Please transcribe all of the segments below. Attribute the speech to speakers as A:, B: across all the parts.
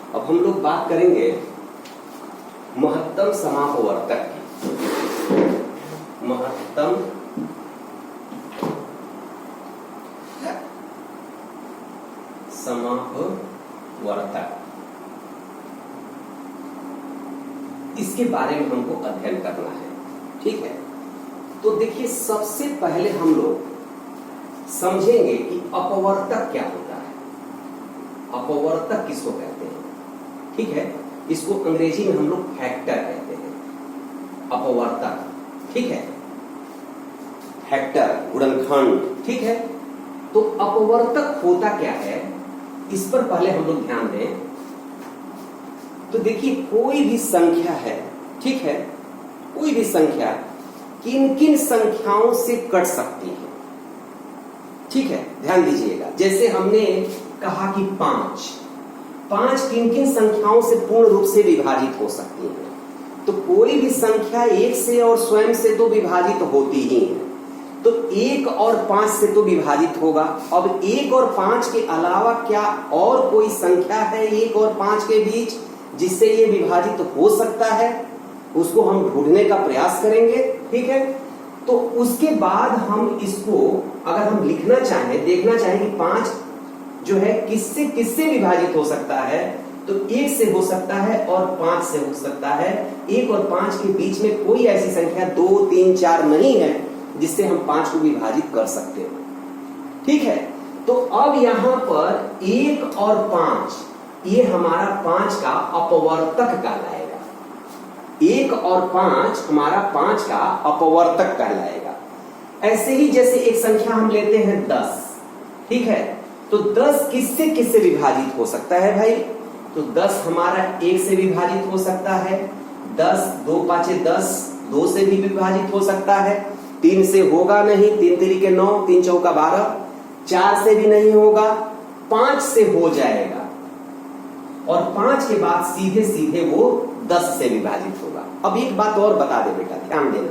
A: अब हम लोग बात करेंगे महत्तम समापवर्तक की। महत्तम समापवर्तक, इसके बारे में हमको अध्ययन करना है। ठीक है, तो देखिए सबसे पहले हम लोग समझेंगे कि अपवर्तक क्या होता है। अपवर्तक किसको कहते हैं? ठीक है, इसको अंग्रेजी में हम लोग फैक्टर कहते हैं, अपवर्तक। ठीक है, फैक्टर, गुणनखंड। ठीक है, तो अपवर्तक होता क्या है, इस पर पहले हम लोग ध्यान दें। तो देखिए कोई भी संख्या है, ठीक है, कोई भी संख्या किन किन संख्याओं से कट सकती है। ठीक है, ध्यान दीजिएगा। जैसे हमने कहा कि पांच किन किन संख्याओं से पूर्ण रूप से विभाजित हो सकती है। तो कोई भी संख्या एक से और स्वयं से तो विभाजित होती ही है, तो एक और 5 से तो विभाजित होगा। अब एक और 5 के अलावा क्या और कोई संख्या है एक और 5 के बीच जिससे ये विभाजित हो सकता है? उसको हम ढूंढने का प्रयास करेंगे। ठीक है, तो उसके बाद हम इसको अगर हम लिखना चाहें, देखना चाहें कि 5 जो है किससे किससे विभाजित हो सकता है, तो 1 से हो सकता है और 5 से हो सकता है। 1 और 5 के बीच में कोई ऐसी संख्या 2, 3, 4 नहीं है जिससे हम 5 को विभाजित कर सकते हो। ठीक है, तो अब यहां पर 1 और 5 ये हमारा 5 का अपवर्तक कहलाएगा। 1 और 5 हमारा 5 का अपवर्तक कहलाएगा। ऐसे ही जैसे एक संख्या हम लेते हैं 10। ठीक है, तो 10 किससे किससे विभाजित हो सकता है भाई? तो 10 हमारा 1 से विभाजित हो सकता है। 10 2 5 10, 2 से भी विभाजित हो सकता है। 3 से होगा नहीं, 3 3 के 9, 3 चौका 12। 4 से भी नहीं होगा, 5 से हो जाएगा और 5 के बाद सीधे सीधे वो 10 से विभाजित होगा। अब एक बात और बता दे बेटा, ध्यान देना।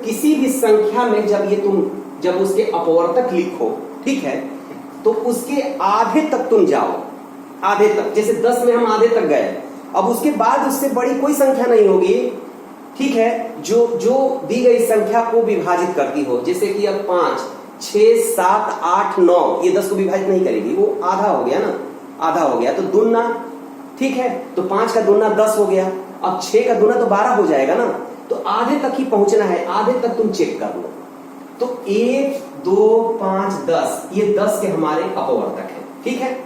A: किसी भी संख्या में जब उसके अपवर्तक लिखो, ठीक है, तो उसके आधे तक तुम जाओ, आधे तक। जैसे 10 में हम आधे तक गए, अब उसके बाद उससे बड़ी कोई संख्या नहीं होगी, ठीक है, जो दी गई संख्या को विभाजित करती हो। जैसे कि अब 5, 6, 7, 8, 9 ये 10 को विभाजित नहीं करेगी, वो आधा हो गया ना, आधा हो गया तो दुना। ठीक है, तो 5 का दुना 10 हो गया। अब 6 का दुना तो 12 हो जाएगा ना, तो आधे तक ही पहुंचना है, आधे तक तुम चेक कर लो। तो 1, 2, 5, 10 ये 10 के हमारे अपवर्तक है। ठीक है,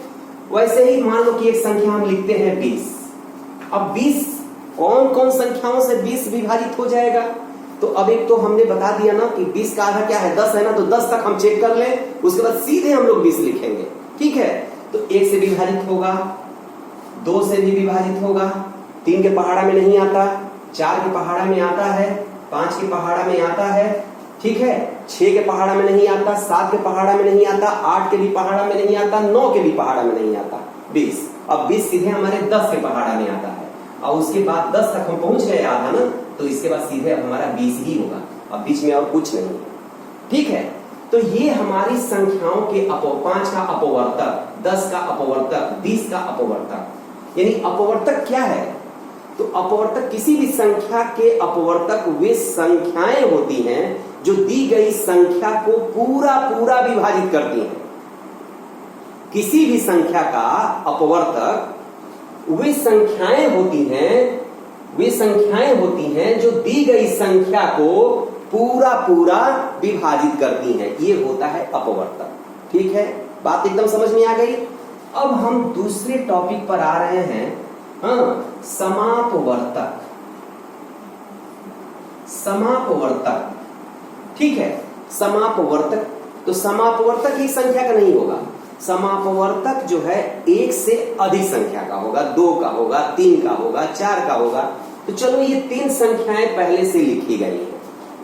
A: वैसे ही मान लो कि एक संख्या हम लिखते हैं 20। अब 20 कौन कौन संख्याओं से 20 विभाजित हो जाएगा? तो अब एक तो हमने बता दिया ना कि 20 का आधा क्या है, 10 है ना, तो 10 तक हम चेक कर लें, उसके बाद सीधे हम लोग 20 लिखेंगे। ठीक है, तो 1 से विभाजित होगा, 2 से भी विभाजित होगा, 3 के पहाड़ा में नहीं आता, 4 के पहाड़ा में आता है, 5 के पहाड़ा में आता है। ठीक है, 6 के पहाड़ा में नहीं आता, 7 के पहाड़ा में नहीं आता, 8 के भी पहाड़ा में नहीं आता, 9 के भी पहाड़ा में नहीं आता, 20। अब 20 सीधे हमारे 10 के पहाड़ा में आता है और उसके बाद 10 तक हम पहुंच गए आधा ना, तो इसके बाद सीधे अब हमारा 20 ही होगा, अब बीच में और कुछ नहीं है। ठीक है, तो ये हमारी संख्याओं के 5 का अपवर्तक, 10 का अपवर्तक, 20 का अपवर्तक। यानी अपवर्तक क्या है? तो अपवर्तक किसी भी संख्या के अपवर्तक वे संख्याएं होती हैं जो दी गई संख्या को पूरा पूरा विभाजित करती हैं। किसी भी संख्या का अपवर्तक वे संख्याएं होती हैं जो दी गई संख्या को पूरा पूरा विभाजित करती हैं। ये होता है अपवर्तक। ठीक है, बात एकदम समझ में आ गई। अब हम दूसरे टॉपिक पर आ रहे हैं, समापवर्तक। समापवर्तक, ठीक है, समापवर्तक। तो समापवर्तक ही संख्या का नहीं होगा, समापवर्तक जो है 1 से अधिक संख्या का होगा, 2 का होगा, 3 का होगा, 4 का होगा। तो चलो ये 3 संख्याएं पहले से लिखी गई है,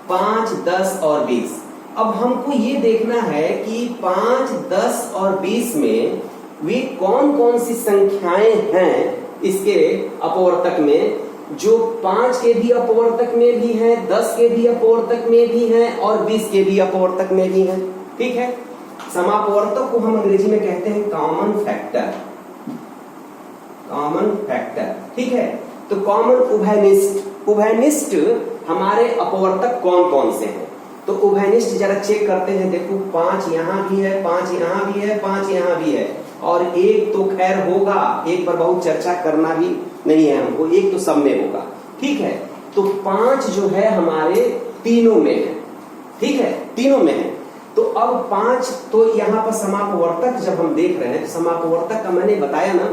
A: 5, 10 और 20। अब हमको ये देखना है कि 5, 10 और 20 में वे कौन कौन सी संख्याएं हैं इसके अपवर्तक में, जो 5 के भी अपवर्तक में भी हैं, 10 के भी अपवर्तक में भी हैं और 20 के भी अपवर्तक में भी हैं। ठीक है, समापवर्तक को हम अंग्रेजी में कहते हैं कॉमन फैक्टर। कॉमन फैक्टर, ठीक है। तो कॉमन उभयनिष्ठ, उभयनिष्ठ हमारे अपवर्तक कौन कौन से हैं? तो उभयनिष्ठ जरा चेक करते हैं। देखो 5 यहां भी है, 5 यहां भी है, 5 यहां भी है, और एक तो खैर होगा, एक पर बहुत चर्चा करना भी नहीं है हमको, एक तो सब में होगा, ठीक है। तो 5 जो है हमारे तीनों में है, ठीक है, तीनों में है। तो अब 5 तो यहाँ पर समापवर्तक जब हम देख रहे हैं, समापवर्तक का मैंने बताया ना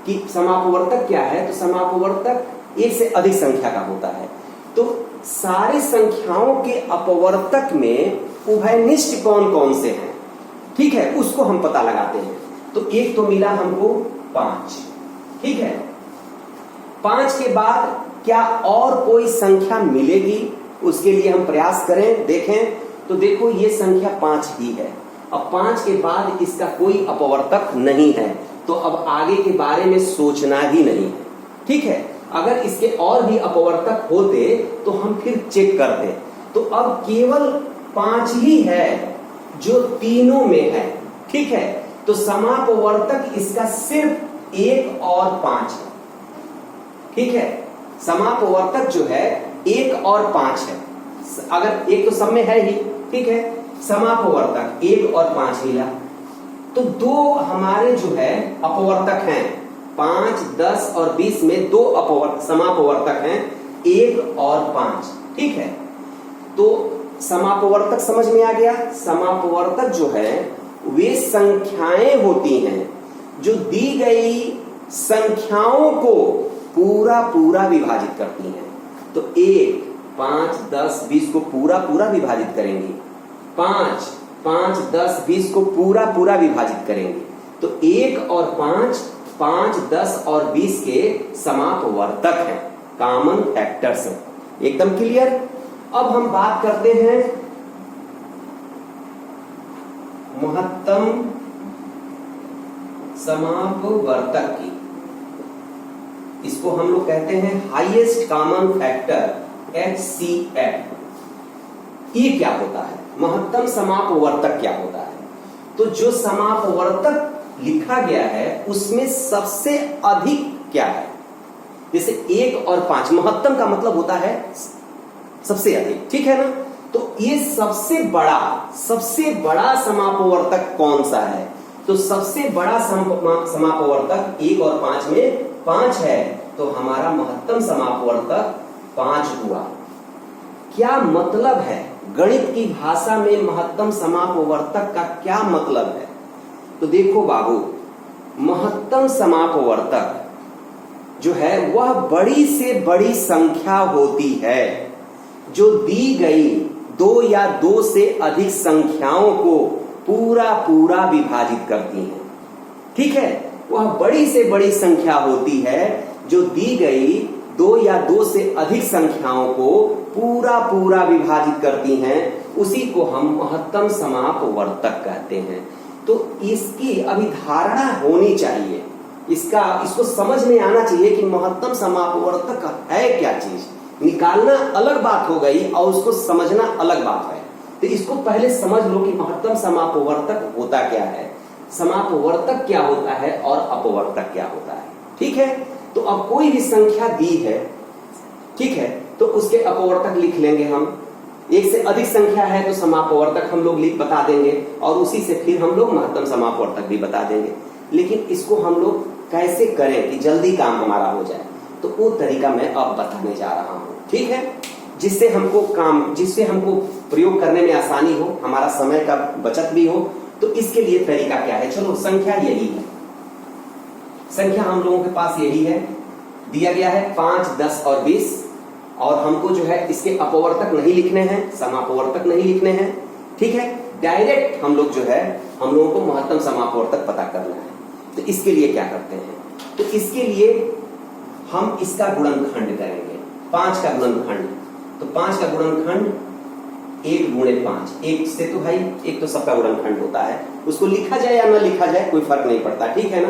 A: कि समापवर्तक क्या है। तो समापवर्तक एक से अधिक संख्या का होता है। तो सारी संख्याओं के अपवर्तक में उभयनिष्ठ कौन कौन से हैं, ठीक है, उसको हम पता लगाते हैं। तो एक तो मिला हमको 5, ठीक है। 5 के बाद क्या और कोई संख्या मिलेगी, उसके लिए हम प्रयास करें, देखें। तो देखो ये संख्या 5 ही है। अब 5 के बाद इसका कोई अपवर्तक नहीं है, तो अब आगे के बारे में सोचना ही नहीं है, ठीक है। अगर इसके और भी अपवर्तक होते तो हम फिर चेक करते। तो अब केवल 5 ही है जो तीनों में है, ठीक है। तो समापवर्तक इसका सिर्फ 1 और 5 है, ठीक है। समापवर्तक जो है 1 और 5 है। अगर एक तो सब में है ही, ठीक है। समापवर्तक 1 और 5 मिला। तो 2 हमारे जो है अपवर्तक हैं, 5, 10 और 20 में 2 समापवर्तक हैं, 1 और 5, ठीक है। तो समापवर्तक समझ में आ गया। समापवर्तक जो है वे संख्याएं होती हैं जो दी गई संख्याओं को पूरा पूरा विभाजित करती हैं। तो 1, 5, 10, 20 को पूरा पूरा विभाजित करेंगे, 5, 5, 10, 20 को पूरा पूरा विभाजित करेंगे। तो 1 और 5, 5, 10 और 20 के समापवर्तक हैं, कॉमन फैक्टर्स हैं। एकदम क्लियर। अब हम बात करते हैं महत्तम समापवर्तक की। इसको हम लोग कहते हैं हाईएस्ट कॉमन फैक्टर, HCF। ये क्या होता है? महत्तम समापवर्तक क्या होता है? तो जो समापवर्तक लिखा गया है उसमें सबसे अधिक क्या है? जैसे 1 और 5, महत्तम का मतलब होता है सबसे अधिक, ठीक है ना। तो ये सबसे बड़ा समापवर्तक कौन सा है? तो सबसे बड़ा समापवर्तक 1 और 5 में 5 है, तो हमारा महत्तम समापवर्तक 5 हुआ। क्या मतलब है? गणित की भाषा में महत्तम समापवर्तक का क्या मतलब है? तो देखो बाबू, महत्तम समापवर्तक जो है वह बड़ी से बड़ी संख्या होती है जो दी गई 2 या 2 से अधिक संख्याओं को पूरा पूरा विभाजित करती है, ठीक है। वह बड़ी से बड़ी संख्या होती है जो दी गई 2 या 2 से अधिक संख्याओं को पूरा पूरा विभाजित करती हैं, उसी को हम महत्तम समापवर्तक कहते हैं। तो इसकी अभिधारणा होनी चाहिए, इसको समझ में आना चाहिए कि महत्तम समापवर्तक है क्या चीज। निकालना अलग बात हो गई और उसको समझना अलग बात है। तो इसको पहले समझ लो कि महत्तम समापवर्तक होता क्या है, समापवर्तक क्या होता है और अपवर्तक क्या होता है, ठीक है। तो अब कोई भी संख्या दी है, ठीक है, तो उसके अपवर्तक लिख लेंगे हम। 1 से अधिक संख्या है तो समापवर्तक हम लोग बता देंगे और उसी से फिर हम लोग महत्तम समापवर्तक भी बता देंगे। लेकिन इसको हम लोग कैसे करें कि जल्दी काम हमारा हो जाए, तो वो तरीका मैं अब बताने जा रहा हूं, ठीक है। जिससे हमको प्रयोग करने में आसानी हो, हमारा समय का बचत भी हो। तो इसके लिए तरीका क्या है? चलो, संख्या यही है, संख्या हम लोगों के पास यही है, दिया गया है 5, 10 और 20, और हमको जो है इसके अपवर्तक नहीं लिखने हैं, समापवर्तक नहीं लिखने हैं, ठीक है। डायरेक्ट हम लोग जो है हम लोगों को महत्तम समापवर्तक पता करना है। तो इसके लिए क्या करते हैं? तो इसके लिए हम इसका गुणनखंड करेंगे, 5 का गुणनखंड। तो 5 का गुणनखंड 1 गुणे 5, एक से तो भाई एक तो सबका गुणनखंड होता है, उसको लिखा जाए या ना लिखा जाए कोई फर्क नहीं पड़ता, ठीक है ना।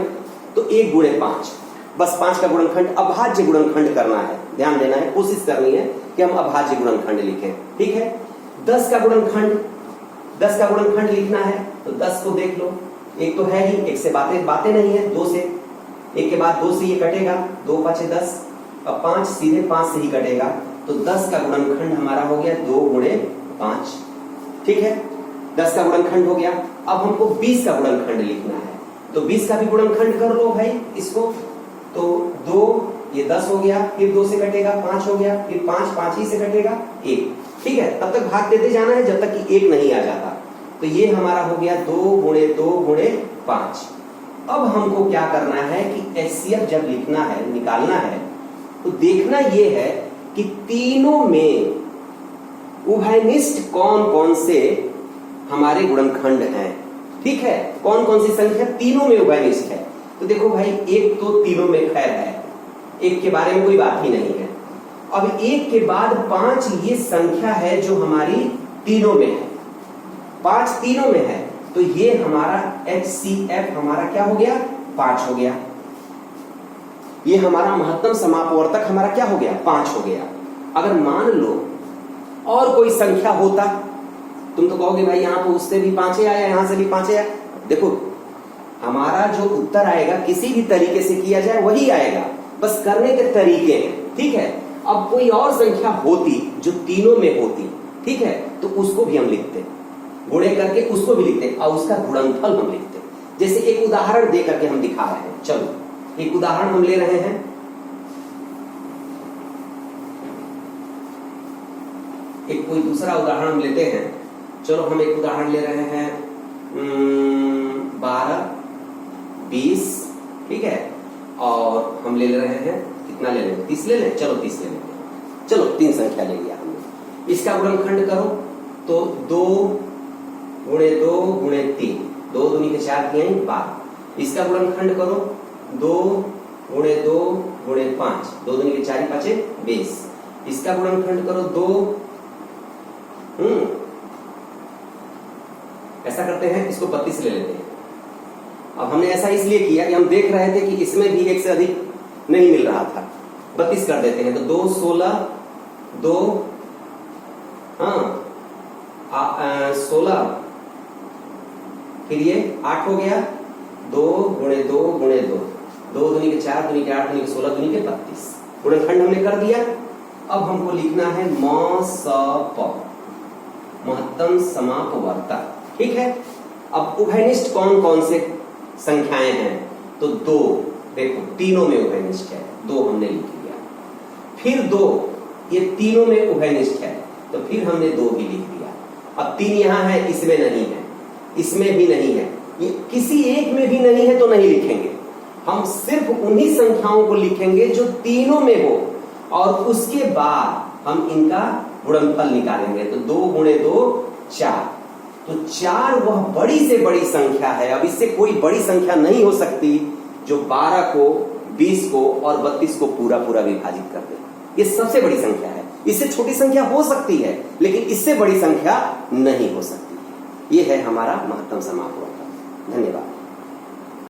A: तो 1 गुणे 5, बस 5 का गुणनखंड, अभाज्य गुणनखंड करना है, ध्यान देना है, कोशिश करनी है कि हम अभाज्य गुणनखंड लिखें, ठीक है। 10 का गुणनखंड लिखना है, तो 10 को देख लो, एक तो है ही, एक से बातें नहीं है, 2 से, एक के बाद 2 से ये कटेगा, 2 5 10, अब 5 सीधे 5 से ही कटेगा, तो 10 का गुणनखंड हमारा हो गया 2 गुणे 5। ठीक है, 10 का गुणनखंड हो गया। अब हमको 20 का गुणनखंड लिखना है, तो 20 का भी गुणनखंड कर लो भाई इसको। तो 2 ये 10 हो गया, फिर 2 से कटेगा 5 हो गया, फिर 5 ही से कटेगा 1। ठीक है, तब तक भाग देते जाना है जब तक कि 1 नहीं आ जाता। तो ये हमारा हो गया 2 गुणे 2 गुणे 5। अब हमको क्या करना है कि एचसीएफ जब लिखना है, निकालना है, तो देखना ये है कि तीनों में उभयनिष्ठ कौन कौन से हमारे गुणनखंड हैं। ठीक है, कौन कौन सी संख्या तीनों में उभयनिष्ठ है। तो देखो भाई, 1 तो तीनों में खैर है, 1 के बारे में कोई बात ही नहीं है। अब 1 के बाद 5 ये संख्या है जो हमारी तीनों में है, 5 तीनों में है, तो ये हमारा HCF हमारा क्या हो गया, 5 हो गया। ये हमारा महत्तम समापवर्तक हमारा क्या हो गया, 5 हो गया। अगर मान लो और कोई संख्या होता, तुम तो कहोगे भाई यहाँ तो उससे भी 5 आया, यहां से भी 5 आया। देखो, हमारा जो उत्तर आएगा किसी भी तरीके से किया जाए वही आएगा, बस करने के तरीके हैं। ठीक है, अब कोई और संख्या होती जो तीनों में होती, ठीक है, तो उसको भी हम लिखते, गुणे करके उसको भी लिखते और उसका गुणनफल हम लिखते। जैसे एक उदाहरण दे करके हम दिखा रहे हैं। चलो एक उदाहरण हम ले रहे हैं। एक कोई दूसरा उदाहरण हम लेते हैं। चलो हम एक उदाहरण ले रहे हैं 12 20। ठीक है, और हम ले रहे हैं, कितना ले लेंगे, 30 ले लें। चलो 30 ले लेंगे। चलो 3 संख्या ले लिया हमने। इसका गुणनखंड करो तो 2 गुणे 2 गुणे 3, 2 दूनी के 4 किए 12। इसका गुणनखंड करो 2 गुणे 2 गुणे 5, 2 दूनी के 4 5 20। इसका गुणनखंड करो 2। ऐसा करते हैं, इसको 32 ले लेते हैं। अब हमने ऐसा इसलिए किया कि हम देख रहे थे कि इसमें भी 1 से अधिक नहीं मिल रहा था, 32 कर देते हैं। तो 2 16 2 16, फिर ये 8 हो गया, 2 गुणे 2 गुणे 2, 2 दूनी के 4 दूनी के 8 दूनी के 16 दूनी के 32। गुणनखंड हमने कर दिया। अब हमको लिखना है MSP, महत्तम समापवर्तक। ठीक है, अब उभयनिष्ठ कौन कौन से संख्याएं हैं, तो 2, देखो तीनों में उभयनिष्ठ है, 2 हमने लिख लिया। फिर 2 ये तीनों में उभयनिष्ठ है, तो फिर हमने 2 भी लिख दिया। अब 3 यहां है, इसमें नहीं है, इसमें भी नहीं है, ये किसी एक में भी नहीं है, तो नहीं लिखेंगे। हम सिर्फ उन्हीं संख्याओं को लिखेंगे जो तीनों में हो, और उसके बाद हम इनका गुणनफल निकालेंगे। तो 2 गुणे 2 4, तो 4 वह बड़ी से बड़ी संख्या है। अब इससे कोई बड़ी संख्या नहीं हो सकती जो 12 को 20 को और 32 को पूरा पूरा विभाजित कर दे। ये सबसे बड़ी संख्या है। इससे छोटी संख्या हो सकती है, लेकिन इससे बड़ी संख्या नहीं हो सकती। ये है हमारा महत्तम समापवर्तक। धन्यवाद।